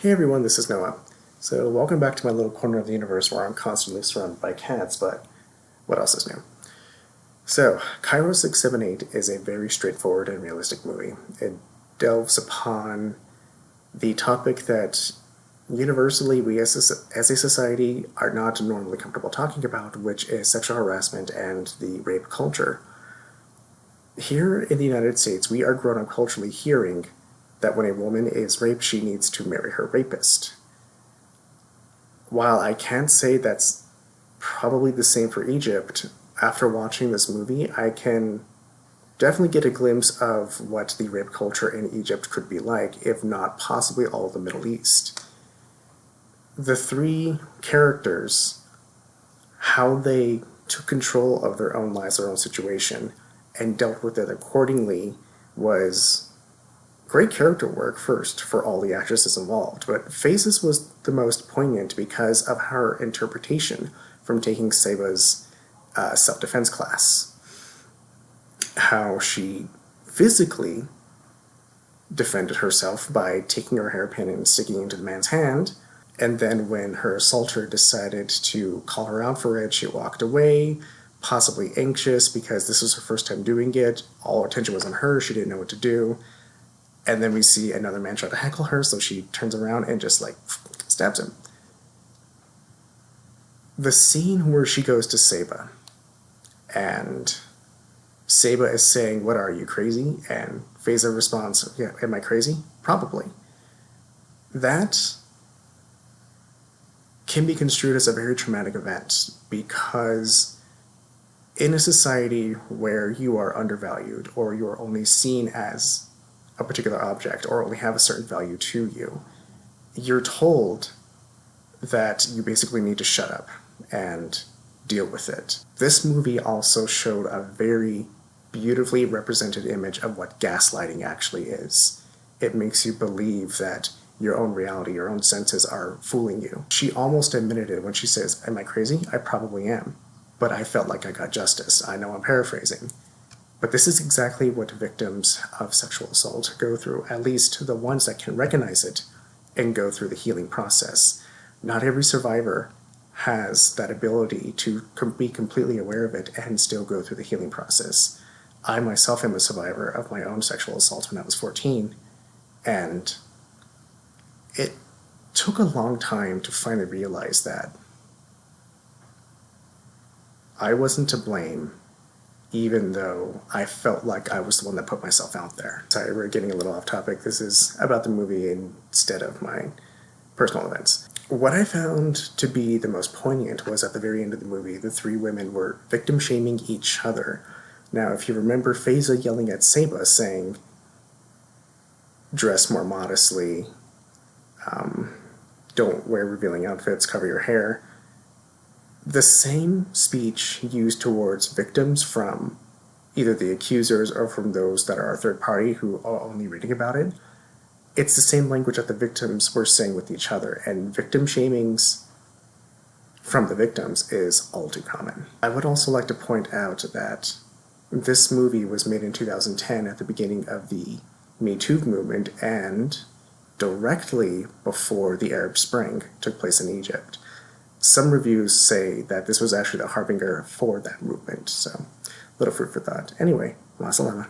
Hey everyone, this is Noah. So welcome back to my little corner of the universe where I'm constantly surrounded by cats, but what else is new? So, Cairo 678 is a very straightforward and realistic movie. It delves upon the topic that universally we as a society are not normally comfortable talking about, which is sexual harassment and the rape culture. Here in the United States, we are grown up culturally hearing that when a woman is raped, she needs to marry her rapist. While I can't say that's probably the same for Egypt, after watching this movie, I can definitely get a glimpse of what the rape culture in Egypt could be like, if not possibly all of the Middle East. The three characters, how they took control of their own lives, their own situation, and dealt with it accordingly was great character work first for all the actresses involved, but Faces was the most poignant because of her interpretation from taking Seba's self-defense class. How she physically defended herself by taking her hairpin and sticking it into the man's hand, and then when her assaulter decided to call her out for it, she walked away, possibly anxious because this was her first time doing it. All attention was on her, she didn't know what to do. And then we see another man try to heckle her, so she turns around and just like stabs him. The scene where she goes to Seba and Seba is saying, "What are you, crazy?" And Feza responds, "Yeah, am I crazy? Probably." That can be construed as a very traumatic event because in a society where you are undervalued or you are only seen as a particular object or only have a certain value to you, you're told that you basically need to shut up and deal with it. This movie also showed a very beautifully represented image of what gaslighting actually is. It makes you believe that your own reality, your own senses are fooling you. She almost admitted it when she says, "Am I crazy? I probably am. But I felt like I got justice." I know I'm paraphrasing. But this is exactly what victims of sexual assault go through, at least the ones that can recognize it and go through the healing process. Not every survivor has that ability to be completely aware of it and still go through the healing process. I myself am a survivor of my own sexual assault when I was 14, and it took a long time to finally realize that I wasn't to blame, even though I felt like I was the one that put myself out there. Sorry, we're getting a little off topic. This is about the movie instead of my personal events. What I found to be the most poignant was at the very end of the movie, the three women were victim shaming each other. Now, if you remember Feza yelling at Seba saying, "Dress more modestly, don't wear revealing outfits, cover your hair," the same speech used towards victims from either the accusers or from those that are a third party who are only reading about it, it's the same language that the victims were saying with each other, and victim shamings from the victims is all too common. I would also like to point out that this movie was made in 2010 at the beginning of the Me Too movement and directly before the Arab Spring took place in Egypt. Some reviews say that this was actually the harbinger for that movement, so little food for thought. Anyway, ma salama.